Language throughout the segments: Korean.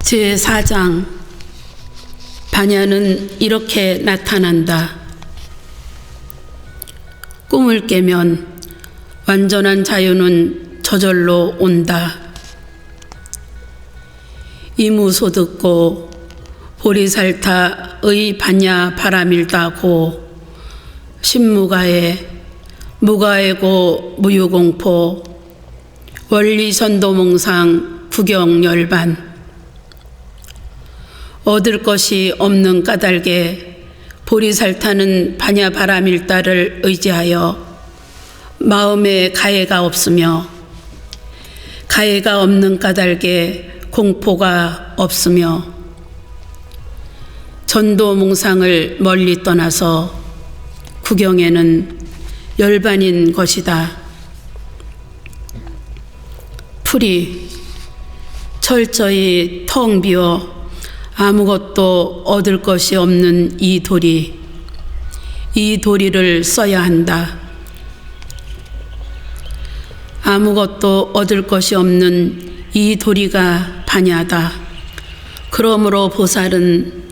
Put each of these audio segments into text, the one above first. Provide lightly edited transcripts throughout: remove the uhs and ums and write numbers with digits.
제4장 반야는 이렇게 나타난다. 꿈을 깨면 완전한 자유는 저절로 온다. 이무소듣고 보리살타의 반야 바라밀다고 신무가에 무가에고 무유공포 원리선도몽상 구경열반 얻을 것이 없는 까닭에 보리살타는 반야 바라밀다를 의지하여 마음에 가해가 없으며 가해가 없는 까닭에 공포가 없으며 전도몽상을 멀리 떠나서 구경에는 열반인 것이다. 풀이 철저히 텅 비어 아무것도 얻을 것이 없는 이 도리를 써야 한다. 아무것도 얻을 것이 없는 이 도리가 반야다. 그러므로 보살은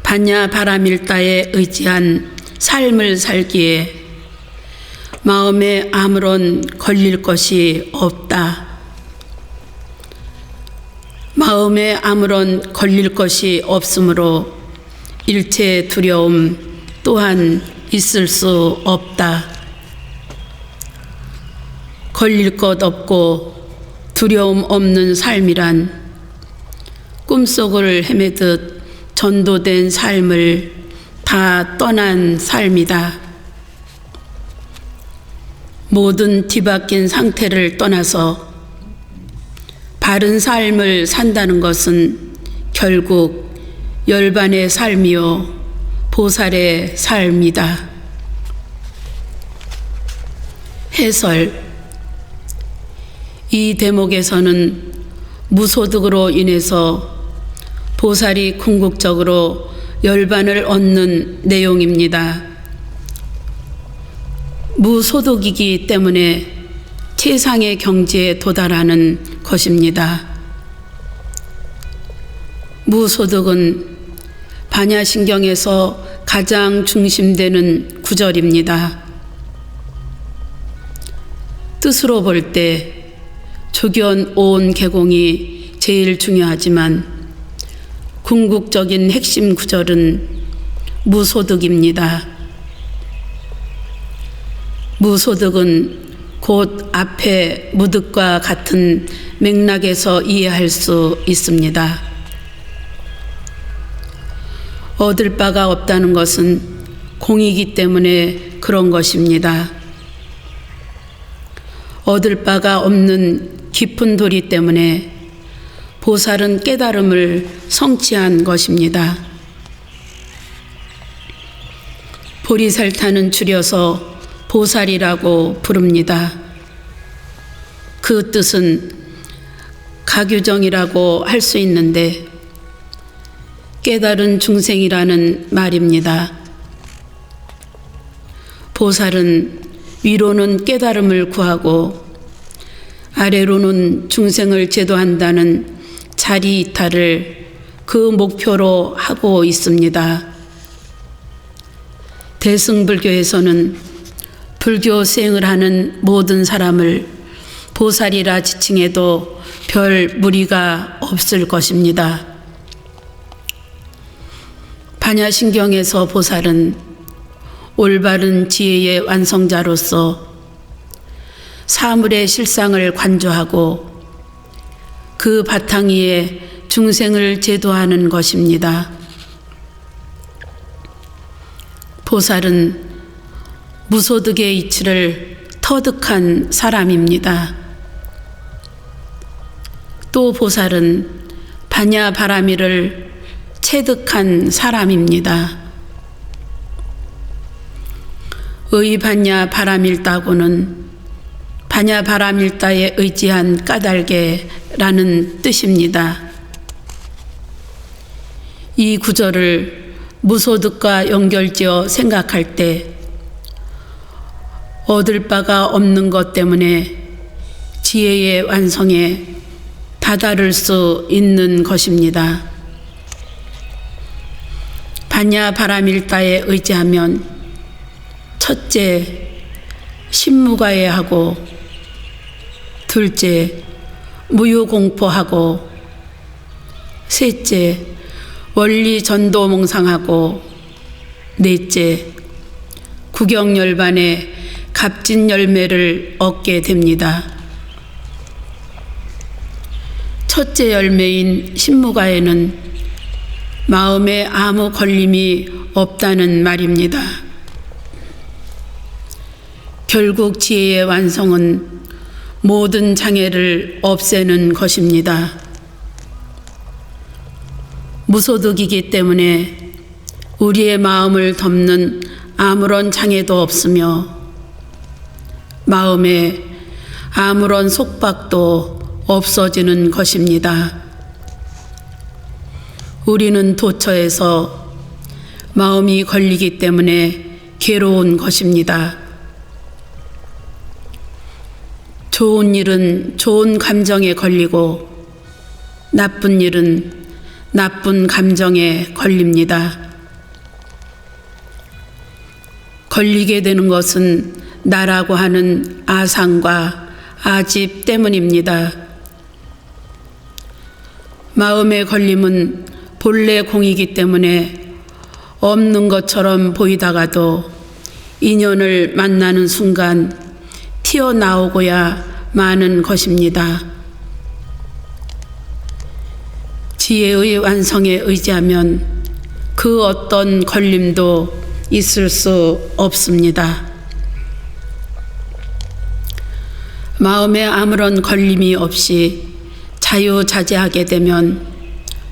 반야 바라밀다에 의지한 삶을 살기에 마음에 아무런 걸릴 것이 없다. 마음에 아무런 걸릴 것이 없으므로 일체 두려움 또한 있을 수 없다. 걸릴 것 없고 두려움 없는 삶이란 꿈속을 헤매듯 전도된 삶을 다 떠난 삶이다. 모든 뒤바뀐 상태를 떠나서 바른 삶을 산다는 것은 결국 열반의 삶이요 보살의 삶이다. 해설. 이 대목에서는 무소득으로 인해서 보살이 궁극적으로 열반을 얻는 내용입니다. 무소득이기 때문에 최상의 경지에 도달하는 것입니다. 무소득은 반야신경에서 가장 중심되는 구절입니다. 뜻으로 볼 때 조견 오온 개공이 제일 중요하지만 궁극적인 핵심 구절은 무소득입니다. 무소득은 곧 앞에 무득과 같은 맥락에서 이해할 수 있습니다. 얻을 바가 없다는 것은 공이기 때문에 그런 것입니다. 얻을 바가 없는 깊은 도리 때문에 보살은 깨달음을 성취한 것입니다. 보리살타는 줄여서 보살이라고 부릅니다. 그 뜻은 가규정이라고 할 수 있는데 깨달은 중생이라는 말입니다. 보살은 위로는 깨달음을 구하고 아래로는 중생을 제도한다는 자리 이탈을 그 목표로 하고 있습니다. 대승불교에서는 불교 수행을 하는 모든 사람을 보살이라 지칭해도 별 무리가 없을 것입니다. 반야신경에서 보살은 올바른 지혜의 완성자로서 사물의 실상을 관조하고 그 바탕 위에 중생을 제도하는 것입니다. 보살은 무소득의 이치를 터득한 사람입니다. 또 보살은 반야 바라밀을 체득한 사람입니다. 의 반야 바라밀다고는 반야 바라밀다에 의지한 까닭에라는 뜻입니다. 이 구절을 무소득과 연결지어 생각할 때 얻을 바가 없는 것 때문에 지혜의 완성에 다다를 수 있는 것입니다. 반야 바라밀다에 의지하면 첫째, 신무가해하고 둘째, 무유공포하고 셋째, 원리전도몽상하고 넷째, 구경열반의 갑진열매를 얻게 됩니다. 첫째 열매인 신무가에는 마음에 아무 걸림이 없다는 말입니다. 결국 지혜의 완성은 모든 장애를 없애는 것입니다. 무소득이기 때문에 우리의 마음을 덮는 아무런 장애도 없으며 마음에 아무런 속박도 없어지는 것입니다. 우리는 도처에서 마음이 걸리기 때문에 괴로운 것입니다. 좋은 일은 좋은 감정에 걸리고 나쁜 일은 나쁜 감정에 걸립니다. 걸리게 되는 것은 나라고 하는 아상과 아집 때문입니다. 마음의 걸림은 본래 공이기 때문에 없는 것처럼 보이다가도 인연을 만나는 순간 튀어나오고야 마는 것입니다. 지혜의 완성에 의지하면 그 어떤 걸림도 있을 수 없습니다. 마음에 아무런 걸림이 없이 자유자재하게 되면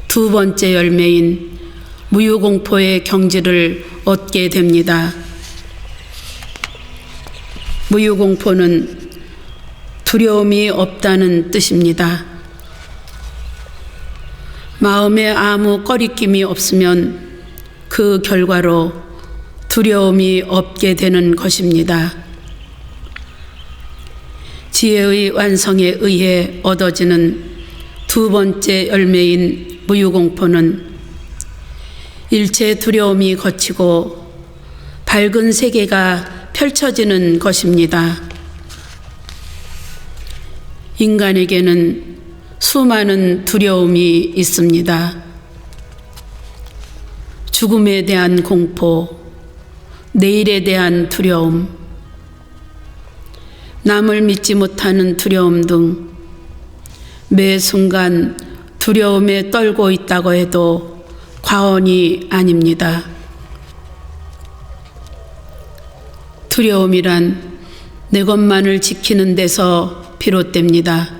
두 번째 열매인 무유공포의 경지를 얻게 됩니다. 무유공포는 두려움이 없다는 뜻입니다. 마음에 아무 꺼리낌이 없으면 그 결과로 두려움이 없게 되는 것입니다. 지혜의 완성에 의해 얻어지는 두 번째 열매인 무유공포는 일체 두려움이 거치고 밝은 세계가 펼쳐지는 것입니다. 인간에게는 수많은 두려움이 있습니다. 죽음에 대한 공포, 내일에 대한 두려움, 남을 믿지 못하는 두려움 등 매 순간 두려움에 떨고 있다고 해도 과언이 아닙니다. 두려움이란 내 것만을 지키는 데서 비롯됩니다.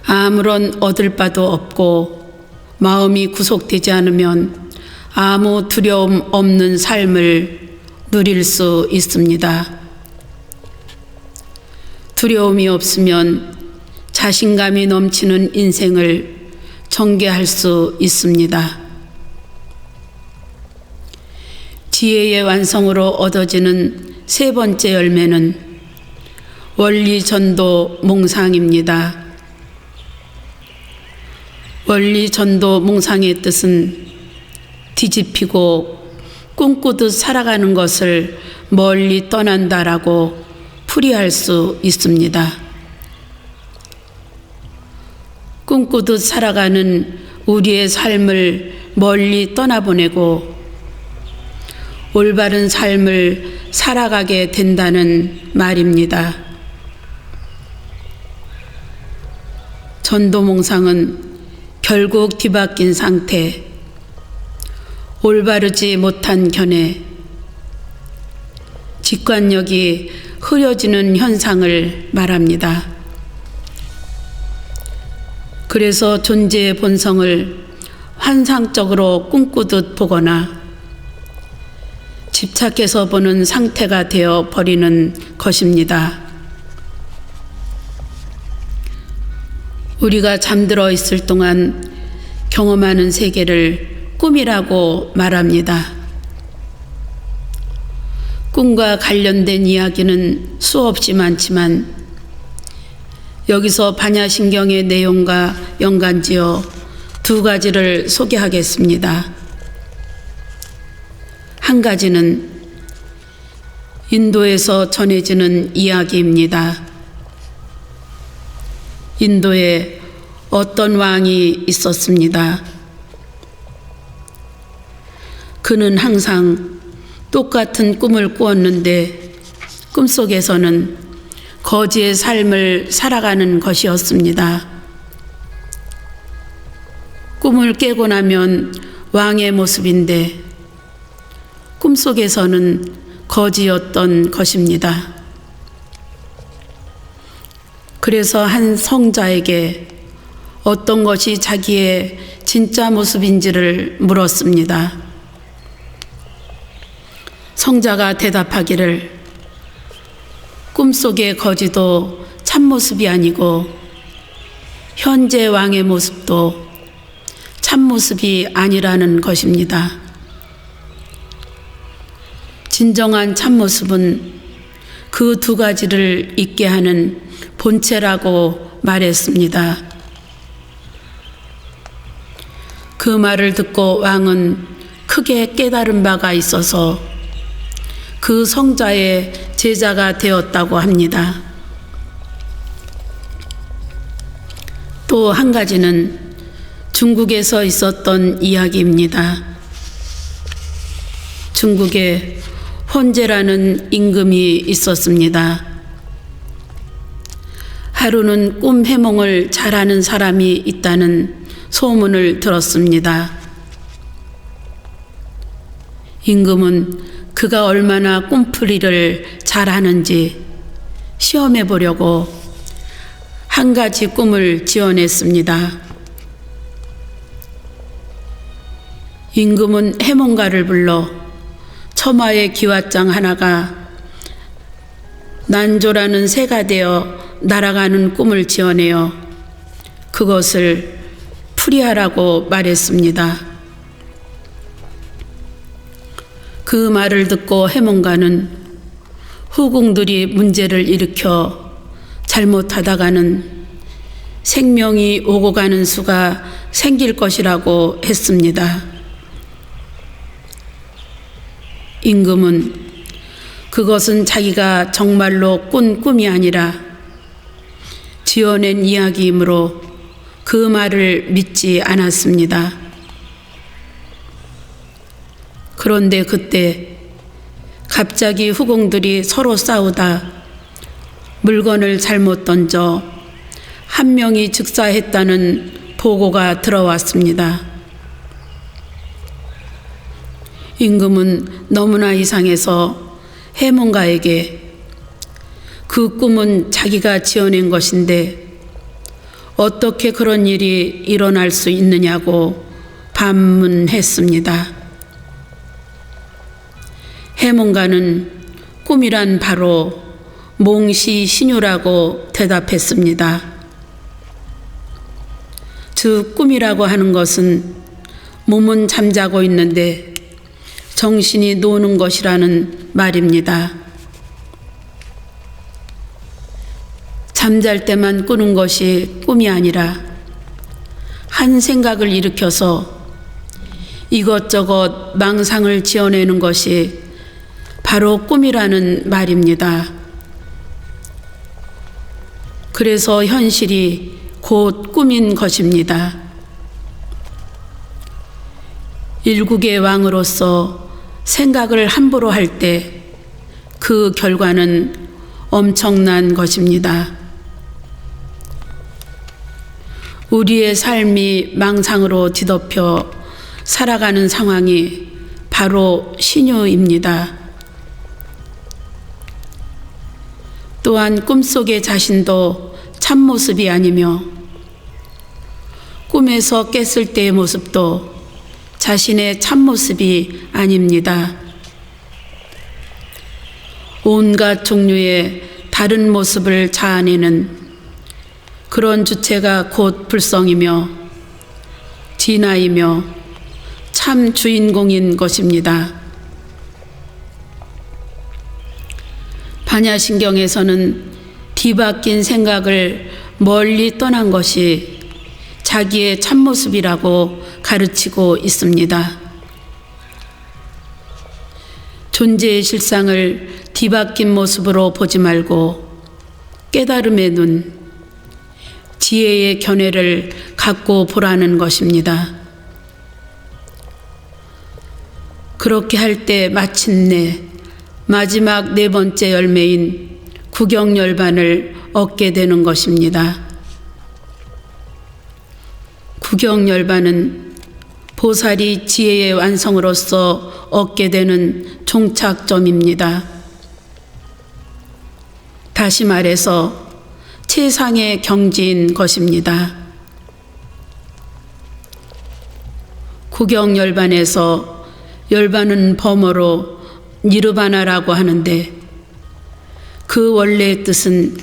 아무런 얻을 바도 없고 마음이 구속되지 않으면 아무 두려움 없는 삶을 누릴 수 있습니다. 두려움이 없으면 자신감이 넘치는 인생을 전개할 수 있습니다. 지혜의 완성으로 얻어지는 세 번째 열매는 원리전도 몽상입니다. 원리전도 몽상의 뜻은 뒤집히고 꿈꾸듯 살아가는 것을 멀리 떠난다라고 풀이할 수 있습니다. 꿈꾸듯 살아가는 우리의 삶을 멀리 떠나보내고 올바른 삶을 살아가게 된다는 말입니다. 전도몽상은 결국 뒤바뀐 상태, 올바르지 못한 견해, 직관력이 흐려지는 현상을 말합니다. 그래서 존재의 본성을 환상적으로 꿈꾸듯 보거나 집착해서 보는 상태가 되어 버리는 것입니다. 우리가 잠들어 있을 동안 경험하는 세계를 꿈이라고 말합니다. 꿈과 관련된 이야기는 수없이 많지만 여기서 반야신경의 내용과 연관지어 두 가지를 소개하겠습니다. 한 가지는 인도에서 전해지는 이야기입니다. 인도에 어떤 왕이 있었습니다. 그는 항상 똑같은 꿈을 꾸었는데 꿈속에서는 거지의 삶을 살아가는 것이었습니다. 꿈을 깨고 나면 왕의 모습인데 꿈속에서는 거지였던 것입니다. 그래서 한 성자에게 어떤 것이 자기의 진짜 모습인지를 물었습니다. 성자가 대답하기를 꿈속의 거지도 참모습이 아니고 현재 왕의 모습도 참모습이 아니라는 것입니다. 진정한 참모습은 그 두 가지를 있게 하는 본체라고 말했습니다. 그 말을 듣고 왕은 크게 깨달은 바가 있어서 그 성자의 제자가 되었다고 합니다. 또 한 가지는 중국에서 있었던 이야기입니다. 중국에 헌제라는 임금이 있었습니다. 하루는 꿈 해몽을 잘하는 사람이 있다는 소문을 들었습니다. 임금은 그가 얼마나 꿈풀이를 잘하는지 시험해 보려고 한 가지 꿈을 지어냈습니다. 임금은 해몽가를 불러 처마의 기왓장 하나가 난조라는 새가 되어 날아가는 꿈을 지어내어 그것을 풀이하라고 말했습니다. 그 말을 듣고 해몽가는 후궁들이 문제를 일으켜 잘못하다가는 생명이 오고 가는 수가 생길 것이라고 했습니다. 임금은 그것은 자기가 정말로 꾼 꿈이 아니라 지어낸 이야기이므로 그 말을 믿지 않았습니다. 그런데 그때 갑자기 후궁들이 서로 싸우다 물건을 잘못 던져 한 명이 즉사했다는 보고가 들어왔습니다. 임금은 너무나 이상해서 해몽가에게 그 꿈은 자기가 지어낸 것인데 어떻게 그런 일이 일어날 수 있느냐고 반문했습니다. 해몽가는 꿈이란 바로 몽시신유라고 대답했습니다. 즉 꿈이라고 하는 것은 몸은 잠자고 있는데 정신이 노는 것이라는 말입니다. 잠잘 때만 꾸는 것이 꿈이 아니라 한 생각을 일으켜서 이것저것 망상을 지어내는 것이 바로 꿈이라는 말입니다. 그래서 현실이 곧 꿈인 것입니다. 일국의 왕으로서 생각을 함부로 할 때 그 결과는 엄청난 것입니다. 우리의 삶이 망상으로 뒤덮여 살아가는 상황이 바로 신유입니다. 또한 꿈속의 자신도 참모습이 아니며 꿈에서 깼을 때의 모습도 자신의 참모습이 아닙니다. 온갖 종류의 다른 모습을 자아내는 그런 주체가 곧 불성이며 진화이며 참 주인공인 것입니다. 반야신경에서는 뒤바뀐 생각을 멀리 떠난 것이 자기의 참모습이라고 가르치고 있습니다. 존재의 실상을 뒤바뀐 모습으로 보지 말고 깨달음의 눈, 지혜의 견해를 갖고 보라는 것입니다. 그렇게 할 때 마침내 마지막 네 번째 열매인 구경열반을 얻게 되는 것입니다. 구경열반은 보살이 지혜의 완성으로서 얻게 되는 종착점입니다. 다시 말해서 최상의 경지인 것입니다. 구경열반에서 열반은 범어로 니르바나라고 하는데 그 원래의 뜻은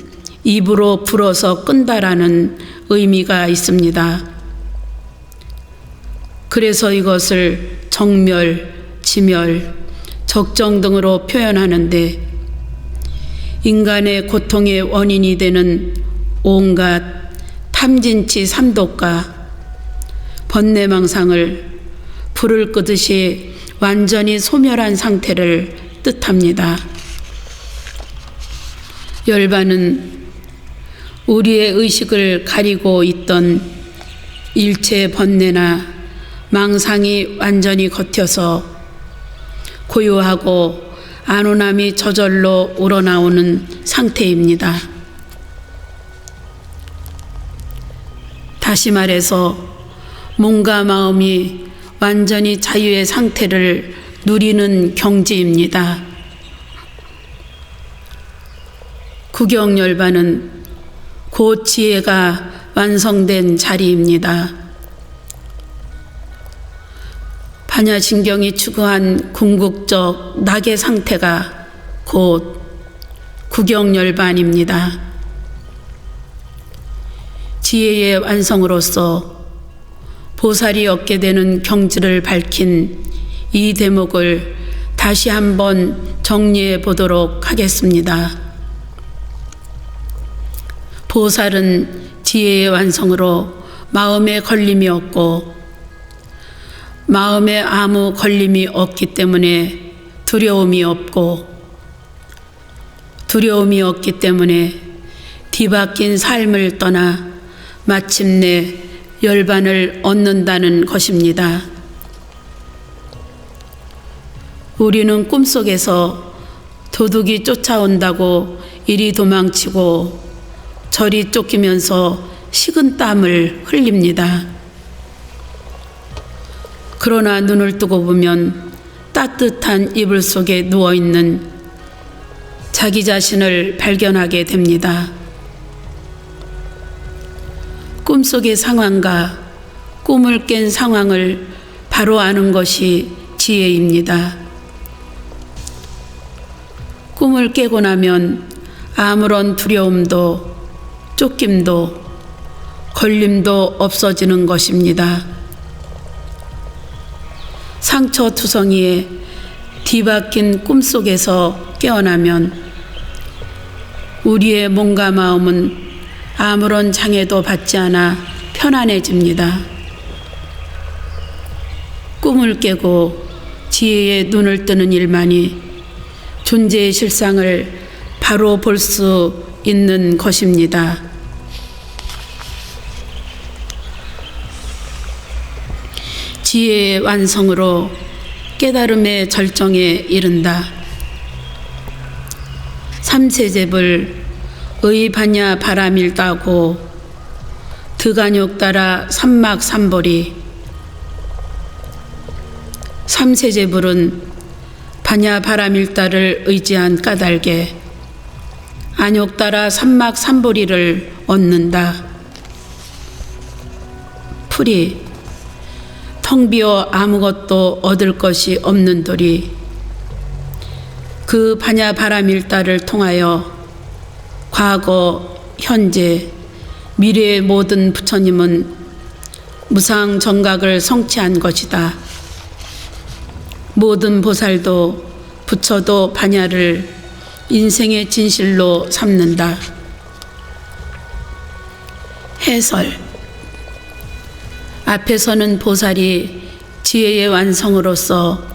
입으로 불어서 끈다라는 의미가 있습니다. 그래서 이것을 정멸, 지멸, 적정 등으로 표현하는데 인간의 고통의 원인이 되는 온갖 탐진치 삼독과 번뇌망상을 불을 끄듯이 완전히 소멸한 상태를 뜻합니다. 열반은 우리의 의식을 가리고 있던 일체 번뇌나 망상이 완전히 겉여서 고요하고 안온함이 저절로 우러나오는 상태입니다. 다시 말해서 몸과 마음이 완전히 자유의 상태를 누리는 경지입니다. 구경열반은 곧 지혜가 완성된 자리입니다. 반야신경이 추구한 궁극적 낙의 상태가 곧 구경열반입니다. 지혜의 완성으로서 보살이 얻게 되는 경지를 밝힌 이 대목을 다시 한번 정리해 보도록 하겠습니다. 보살은 지혜의 완성으로 마음에 걸림이 없고 마음에 아무 걸림이 없기 때문에 두려움이 없고 두려움이 없기 때문에 뒤바뀐 삶을 떠나 마침내 열반을 얻는다는 것입니다. 우리는 꿈속에서 도둑이 쫓아온다고 이리 도망치고 저리 쫓기면서 식은 땀을 흘립니다. 그러나 눈을 뜨고 보면 따뜻한 이불 속에 누워있는 자기 자신을 발견하게 됩니다. 꿈속의 상황과 꿈을 깬 상황을 바로 아는 것이 지혜입니다. 꿈을 깨고 나면 아무런 두려움도 쫓김도 걸림도 없어지는 것입니다. 상처투성이에 뒤바뀐 꿈속에서 깨어나면 우리의 몸과 마음은 아무런 장애도 받지 않아 편안해집니다. 꿈을 깨고 지혜의 눈을 뜨는 일만이 존재의 실상을 바로 볼 수 있는 것입니다. 지혜의 완성으로 깨달음의 절정에 이른다. 삼세제불 의반야 바라밀다고 드간욕 따라 삼막삼보리. 삼세제불은 반야 바라밀다를 의지한 까닭에 안욕 따라 삼막삼보리를 얻는다. 풀이 텅 비어 아무것도 얻을 것이 없는 돌이 그 반야 바라밀다를 통하여 과거, 현재, 미래의 모든 부처님은 무상 정각을 성취한 것이다. 모든 보살도 부처도 반야를 인생의 진실로 삼는다. 해설. 앞에서는 보살이 지혜의 완성으로서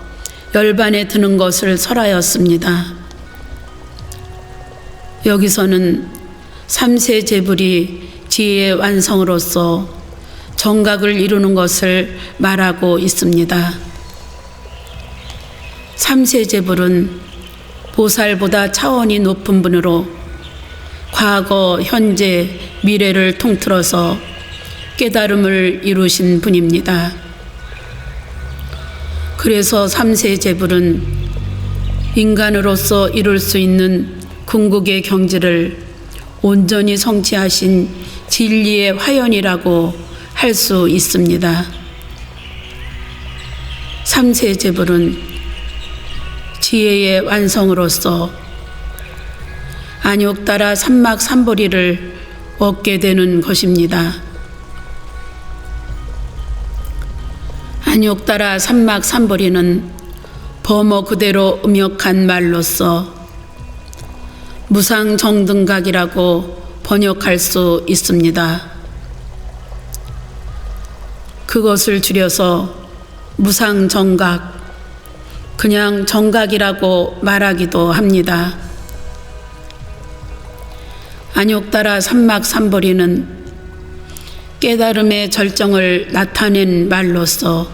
열반에 드는 것을 설하였습니다. 여기서는 삼세 제불이 지혜의 완성으로서 정각을 이루는 것을 말하고 있습니다. 삼세 제불은 보살보다 차원이 높은 분으로 과거, 현재, 미래를 통틀어서 깨달음을 이루신 분입니다. 그래서 삼세 제불은 인간으로서 이룰 수 있는 궁극의 경지를 온전히 성취하신 진리의 화연이라고 할 수 있습니다. 삼세 제불은 지혜의 완성으로서 안욕따라 삼막삼보리를 얻게 되는 것입니다. 안욕따라 삼막삼보리는 범어 그대로 음역한 말로서 무상정등각이라고 번역할 수 있습니다. 그것을 줄여서 무상정각, 그냥 정각이라고 말하기도 합니다. 안욕따라 삼막삼보리는 깨달음의 절정을 나타낸 말로서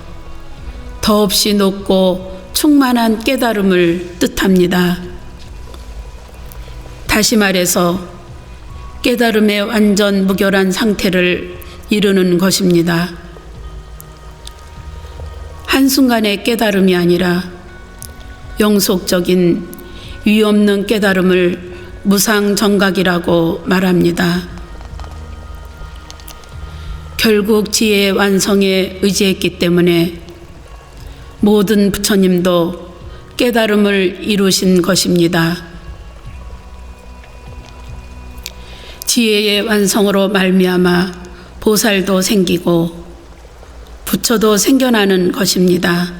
더없이 높고 충만한 깨달음을 뜻합니다. 다시 말해서 깨달음의 완전 무결한 상태를 이루는 것입니다. 한순간의 깨달음이 아니라 영속적인 위없는 깨달음을 무상정각이라고 말합니다. 결국 지혜의 완성에 의지했기 때문에 모든 부처님도 깨달음을 이루신 것입니다. 지혜의 완성으로 말미암아 보살도 생기고 부처도 생겨나는 것입니다.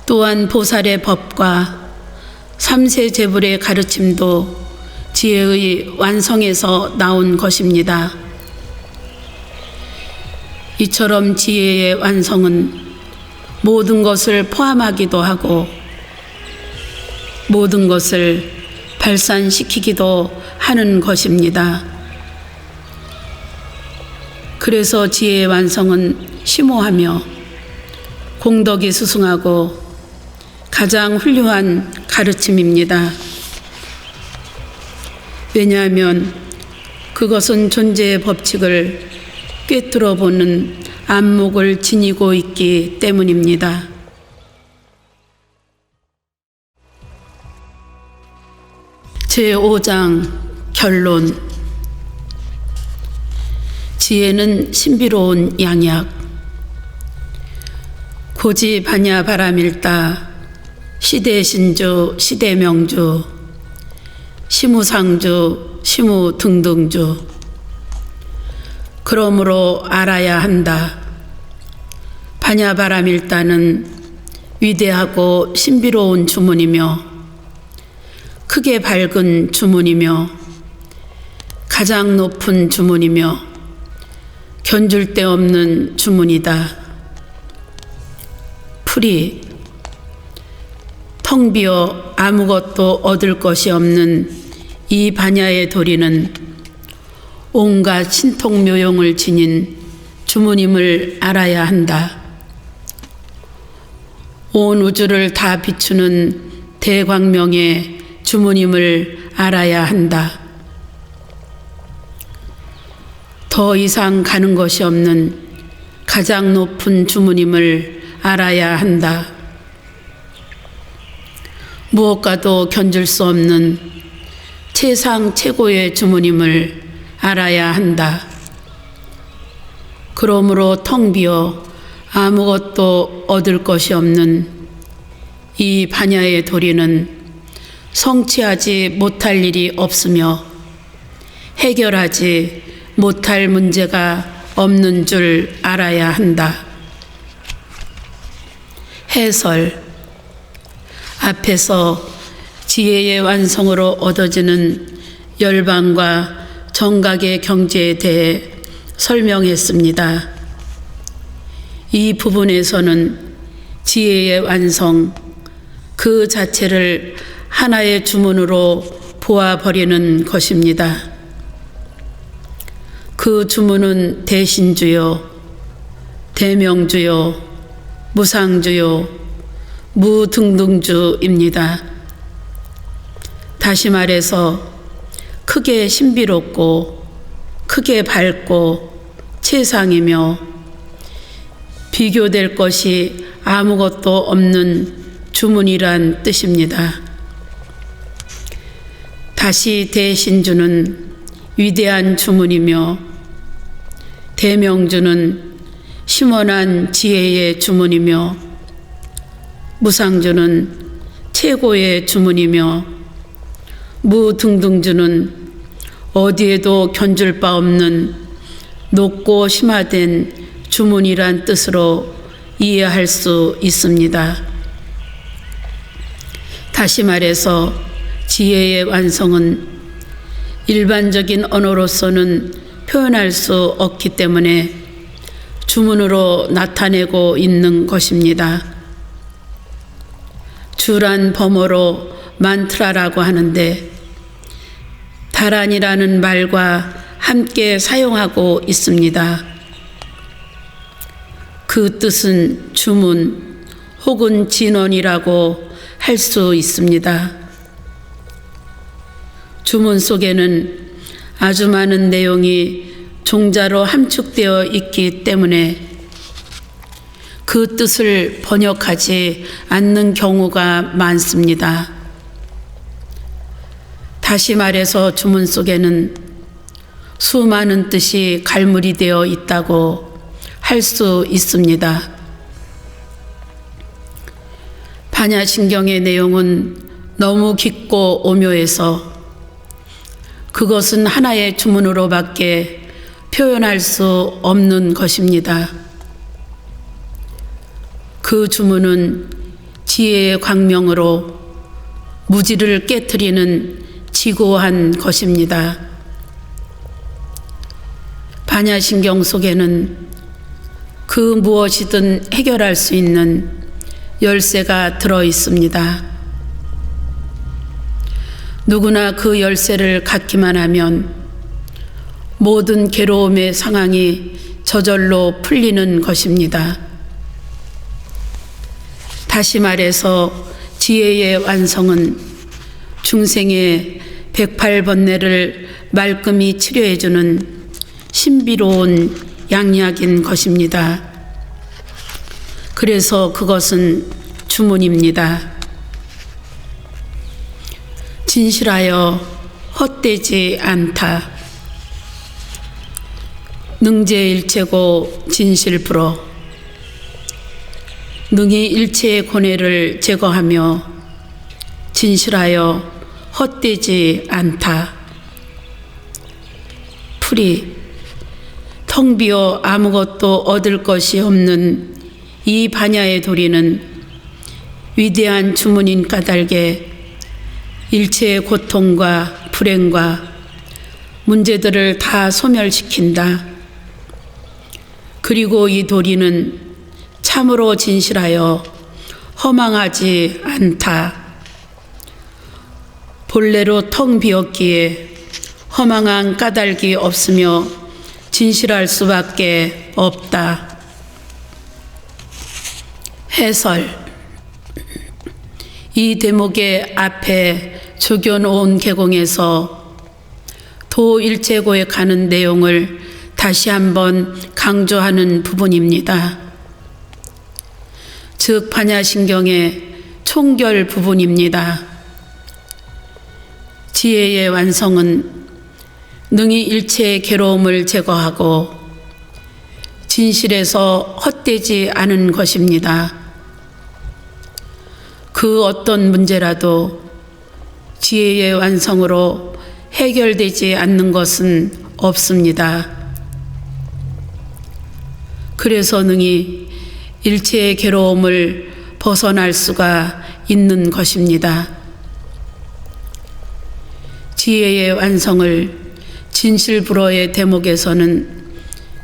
또한 보살의 법과 삼세 제불의 가르침도 지혜의 완성에서 나온 것입니다. 이처럼 지혜의 완성은 모든 것을 포함하기도 하고 모든 것을 발산시키기도 하는 것입니다. 그래서 지혜의 완성은 심오하며 공덕이 수승하고 가장 훌륭한 가르침입니다. 왜냐하면 그것은 존재의 법칙을 꿰뚫어 보는 안목을 지니고 있기 때문입니다. 제5장 결론. 지혜는 신비로운 양약. 고지 반야 바라밀다 시대신주 시대명주 시무상주 시무등등주. 그러므로 알아야 한다. 반야 바라밀다는 위대하고 신비로운 주문이며 크게 밝은 주문이며 가장 높은 주문이며 견줄 데 없는 주문이다. 풀이 텅 비어 아무것도 얻을 것이 없는 이 반야의 도리는 온갖 신통묘용을 지닌 주문임을 알아야 한다. 온 우주를 다 비추는 대광명의 주문임을 알아야 한다. 더 이상 가는 것이 없는 가장 높은 주문임을 알아야 한다. 무엇과도 견줄 수 없는 최상 최고의 주문임을 알아야 한다. 그러므로 텅 비어 아무것도 얻을 것이 없는 이 반야의 도리는 성취하지 못할 일이 없으며 해결하지 못할 문제가 없는 줄 알아야 한다. 해설. 앞에서 지혜의 완성으로 얻어지는 열반과 정각의 경지에 대해 설명했습니다. 이 부분에서는 지혜의 완성 그 자체를 하나의 주문으로 보아버리는 것입니다. 그 주문은 대신주요, 대명주요, 무상주요, 무등등주입니다. 다시 말해서 크게 신비롭고 크게 밝고 최상이며 비교될 것이 아무것도 없는 주문이란 뜻입니다. 다시 대신주는 위대한 주문이며 대명주는 심원한 지혜의 주문이며 무상주는 최고의 주문이며 무등등주는 어디에도 견줄 바 없는 높고 심화된 주문이란 뜻으로 이해할 수 있습니다. 다시 말해서 지혜의 완성은 일반적인 언어로서는 표현할 수 없기 때문에 주문으로 나타내고 있는 것입니다. 주란 범어로 만트라라고 하는데 다란이라는 말과 함께 사용하고 있습니다. 그 뜻은 주문 혹은 진언이라고 할 수 있습니다. 주문 속에는 아주 많은 내용이 종자로 함축되어 있기 때문에 그 뜻을 번역하지 않는 경우가 많습니다. 다시 말해서 주문 속에는 수많은 뜻이 갈무리 되어 있다고 할 수 있습니다. 반야신경의 내용은 너무 깊고 오묘해서 그것은 하나의 주문으로밖에 표현할 수 없는 것입니다. 그 주문은 지혜의 광명으로 무지를 깨트리는 지고한 것입니다. 반야신경 속에는 그 무엇이든 해결할 수 있는 열쇠가 들어 있습니다. 누구나 그 열쇠를 갖기만 하면 모든 괴로움의 상황이 저절로 풀리는 것입니다. 다시 말해서 지혜의 완성은 중생의 108번뇌를 말끔히 치료해주는 신비로운 양약인 것입니다. 그래서 그것은 주문입니다. 진실하여 헛되지 않다. 능제일체고 진실불어. 능히 일체의 고뇌를 제거하며 진실하여 헛되지 않다. 풀이 텅 비어 아무것도 얻을 것이 없는 이 반야의 도리는 위대한 주문인 까닭에 일체의 고통과 불행과 문제들을 다 소멸시킨다. 그리고 이 도리는 참으로 진실하여 허망하지 않다. 본래로 텅 비었기에 허망한 까닭이 없으며 진실할 수밖에 없다. 해설. 이 대목의 앞에 조견온 개공에서 도일체고에 가는 내용을 다시 한번 강조하는 부분입니다. 즉 반야신경의 총결 부분입니다. 지혜의 완성은 능히 일체의 괴로움을 제거하고 진실에서 헛되지 않은 것입니다. 그 어떤 문제라도 지혜의 완성으로 해결되지 않는 것은 없습니다. 그래서 능히 일체의 괴로움을 벗어날 수가 있는 것입니다. 지혜의 완성을 진실불허의 대목에서는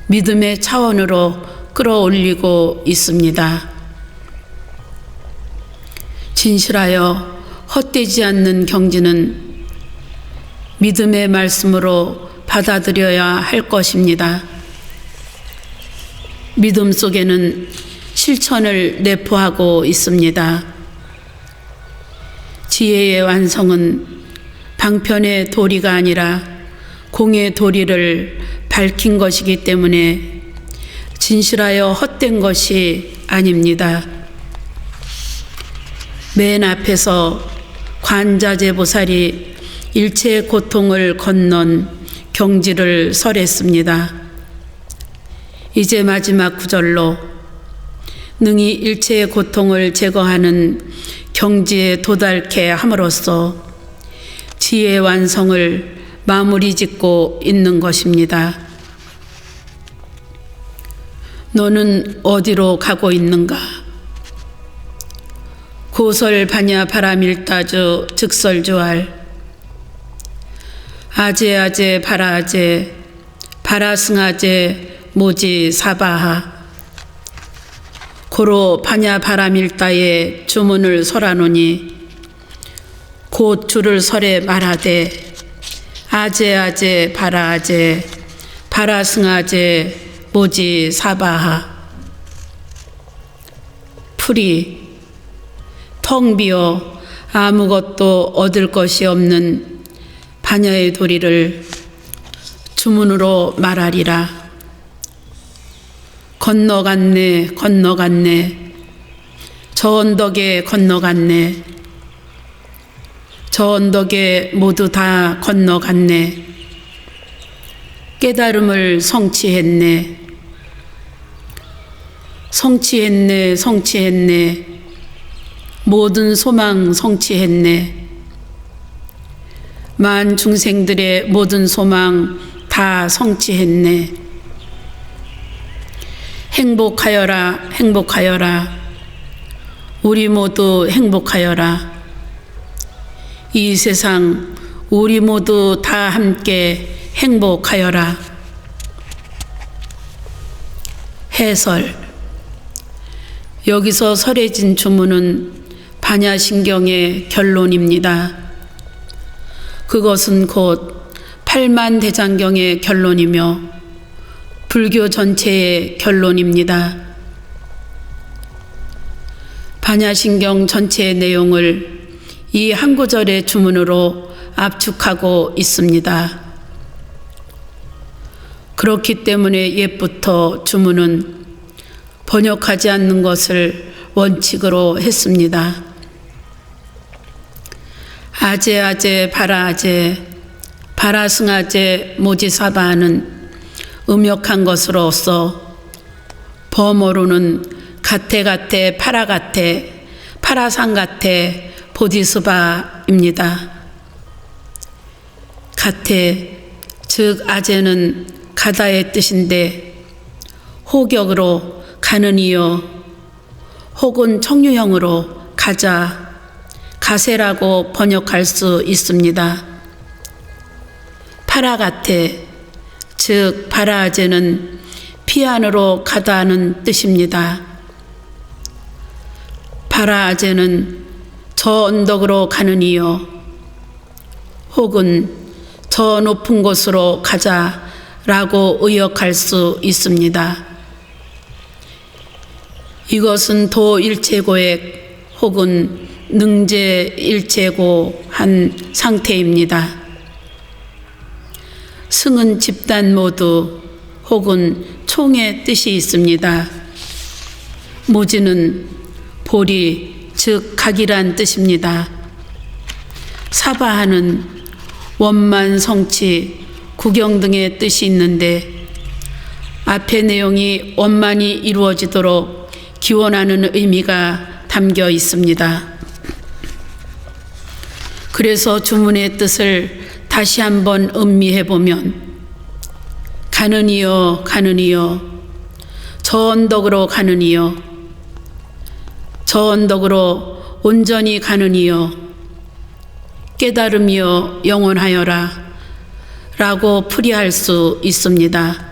믿음의 차원으로 끌어올리고 있습니다. 진실하여 헛되지 않는 경지는 믿음의 말씀으로 받아들여야 할 것입니다. 믿음 속에는 실천을 내포하고 있습니다. 지혜의 완성은 방편의 도리가 아니라 공의 도리를 밝힌 것이기 때문에 진실하여 헛된 것이 아닙니다. 맨 앞에서 관자재보살이 일체의 고통을 건넌 경지를 설했습니다. 이제 마지막 구절로 능히 일체의 고통을 제거하는 경지에 도달케 함으로써 지혜의 완성을 마무리 짓고 있는 것입니다. 너는 어디로 가고 있는가? 고설 반야 바라밀다주 즉설주알 아제아제 바라아제 바라승아제 모지 사바하 고로 반야 바라밀다의 주문을 설하노니 곧 줄을 설에 말하되 아제아제 바라아제 바라승아제 모지 사바하 풀이 텅 비어 아무것도 얻을 것이 없는 반야의 도리를 주문으로 말하리라. 건너갔네 건너갔네 저 언덕에 건너갔네 저 언덕에 모두 다 건너갔네 깨달음을 성취했네 성취했네 성취했네 모든 소망 성취했네 만 중생들의 모든 소망 다 성취했네 행복하여라 행복하여라 우리 모두 행복하여라 이 세상 우리 모두 다 함께 행복하여라. 해설 여기서 설해진 주문은 반야신경의 결론입니다. 그것은 곧 팔만대장경의 결론이며 불교 전체의 결론입니다. 반야신경 전체의 내용을 이 한 구절의 주문으로 압축하고 있습니다. 그렇기 때문에 옛부터 주문은 번역하지 않는 것을 원칙으로 했습니다. 아제아제 바라아제 바라승아제 모지사바는 음역한 것으로서 범어로는 가테가테 파라가테 파라상가테 보디스바입니다. 가테 즉 아제는 가다의 뜻인데 호격으로 가는 이여 혹은 청유형으로 가자 가세라고 번역할 수 있습니다. 파라가테 즉 바라아제는 피안으로 가다는 뜻입니다. 바라아제는 저 언덕으로 가는 이여 혹은 저 높은 곳으로 가자라고 의역할 수 있습니다. 이것은 도일체고액 혹은 능제일체고한 상태입니다. 승은 집단 모두 혹은 총의 뜻이 있습니다. 모지는 보리 즉 각이란 뜻입니다. 사바하는 원만 성취 구경 등의 뜻이 있는데 앞의 내용이 원만히 이루어지도록 기원하는 의미가 담겨 있습니다. 그래서 주문의 뜻을 다시 한번 음미해 보면 가는 이여 가는 이여 저 언덕으로 가는 이여 저 언덕으로 온전히 가는 이여 깨달음이여 영원하여라 라고 풀이할 수 있습니다.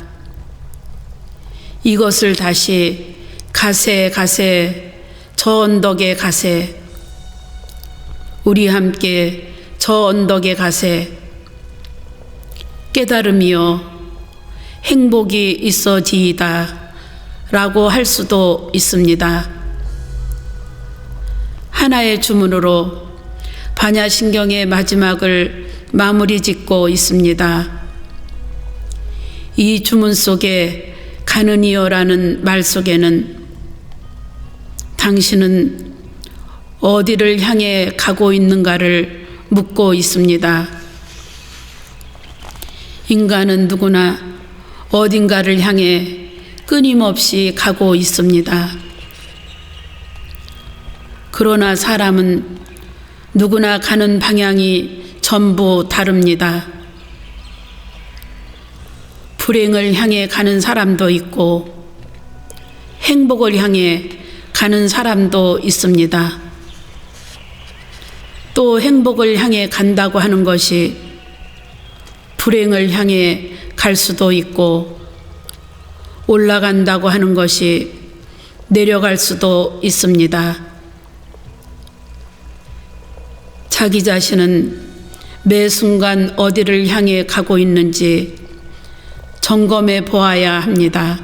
이것을 다시 가세 가세 저 언덕에 가세, 우리 함께 저 언덕에 가세, 깨달음이요 행복이 있어지이다 라고 할 수도 있습니다. 하나의 주문으로 반야신경의 마지막을 마무리 짓고 있습니다. 이 주문 속에 가느니요라는 말 속에는 당신은 어디를 향해 가고 있는가를 묻고 있습니다. 인간은 누구나 어딘가를 향해 끊임없이 가고 있습니다. 그러나 사람은 누구나 가는 방향이 전부 다릅니다. 불행을 향해 가는 사람도 있고 행복을 향해 가는 사람도 있습니다. 또 행복을 향해 간다고 하는 것이 불행을 향해 갈 수도 있고 올라간다고 하는 것이 내려갈 수도 있습니다. 자기 자신은 매 순간 어디를 향해 가고 있는지 점검해 보아야 합니다.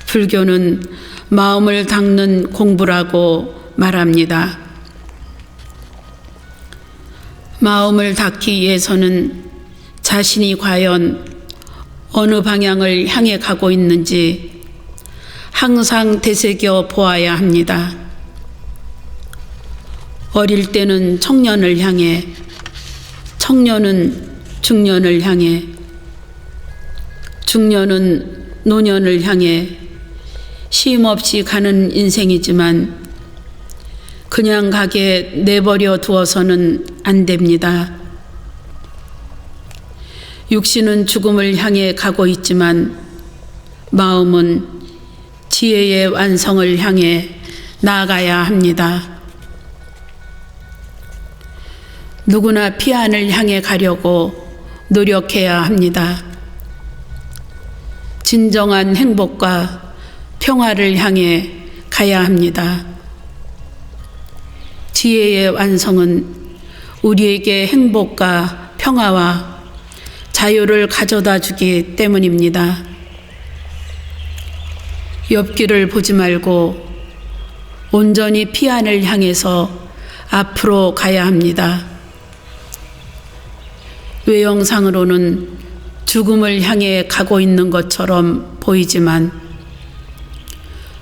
불교는 마음을 닦는 공부라고 말합니다. 마음을 닦기 위해서는 자신이 과연 어느 방향을 향해 가고 있는지 항상 되새겨 보아야 합니다. 어릴 때는 청년을 향해, 청년은 중년을 향해, 중년은 노년을 향해 쉼없이 가는 인생이지만 그냥 가게 내버려 두어서는 안 됩니다. 육신은 죽음을 향해 가고 있지만 마음은 지혜의 완성을 향해 나아가야 합니다. 누구나 피안을 향해 가려고 노력해야 합니다. 진정한 행복과 평화를 향해 가야 합니다. 지혜의 완성은 우리에게 행복과 평화와 자유를 가져다 주기 때문입니다. 옆길을 보지 말고 온전히 피안을 향해서 앞으로 가야 합니다. 외형상으로는 죽음을 향해 가고 있는 것처럼 보이지만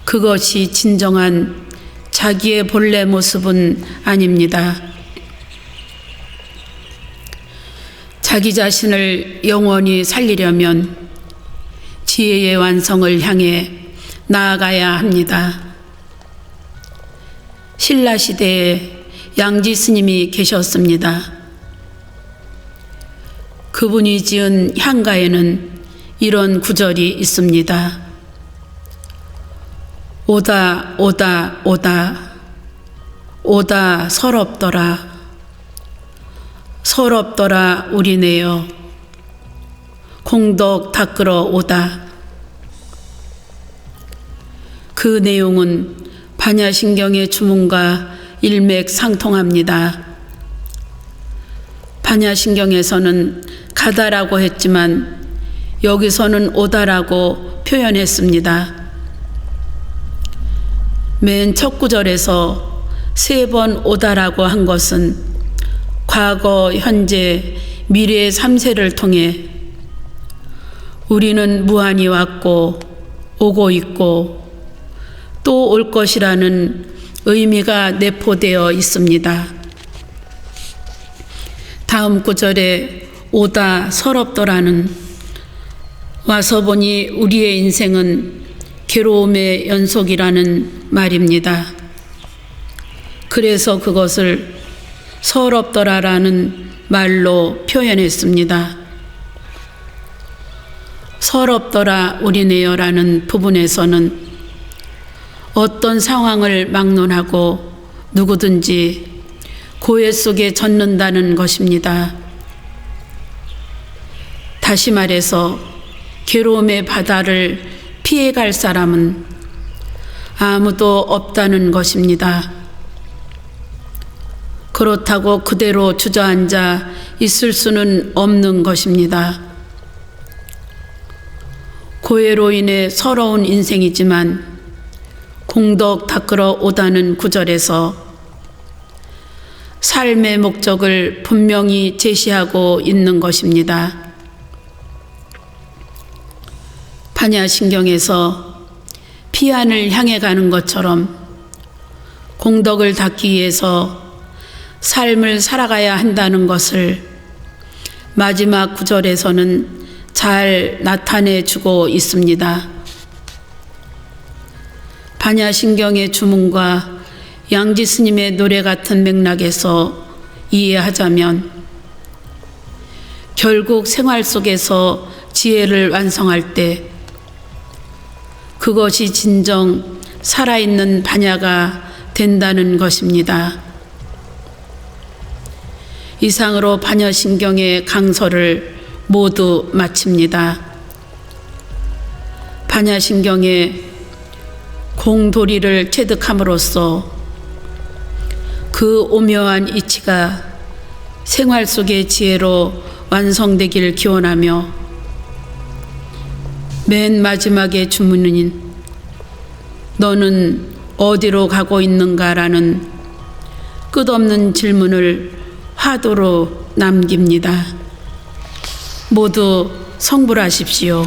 그것이 진정한 자기의 본래 모습은 아닙니다. 자기 자신을 영원히 살리려면 지혜의 완성을 향해 나아가야 합니다. 신라시대에 양지 스님이 계셨습니다. 그분이 지은 향가에는 이런 구절이 있습니다. 오다 오다 오다 오다 서럽더라 서럽더라 우리네여 공덕 닦으러 오다. 그 내용은 반야신경의 주문과 일맥상통합니다. 반야신경에서는 가다라고 했지만 여기서는 오다라고 표현했습니다. 맨 첫 구절에서 3번 오다라고 한 것은 과거, 현재, 미래의 3세를 통해 우리는 무한히 왔고 오고 있고 또 올 것이라는 의미가 내포되어 있습니다. 다음 구절에 오다 서럽더라는 와서 보니 우리의 인생은 괴로움의 연속이라는 말입니다. 그래서 그것을 서럽더라라는 말로 표현했습니다. 서럽더라 우리네요라는 부분에서는 어떤 상황을 막론하고 누구든지 고해 속에 젖는다는 것입니다. 다시 말해서 괴로움의 바다를 피해갈 사람은 아무도 없다는 것입니다. 그렇다고 그대로 주저앉아 있을 수는 없는 것입니다. 고해로 인해 서러운 인생이지만 공덕 닦으러 오다는 구절에서 삶의 목적을 분명히 제시하고 있는 것입니다. 반야신경에서 피안을 향해 가는 것처럼 공덕을 닦기 위해서 삶을 살아가야 한다는 것을 마지막 구절에서는 잘 나타내 주고 있습니다. 반야신경의 주문과 양지 스님의 노래 같은 맥락에서 이해하자면 결국 생활 속에서 지혜를 완성할 때 그것이 진정 살아있는 반야가 된다는 것입니다. 이상으로 반야신경의 강서를 모두 마칩니다. 반야신경의 공도리를 체득함으로써 그 오묘한 이치가 생활 속의 지혜로 완성되길 기원하며 맨 마지막의 주문인 너는 어디로 가고 있는가라는 끝없는 질문을 화두로 남깁니다. 모두 성불하십시오.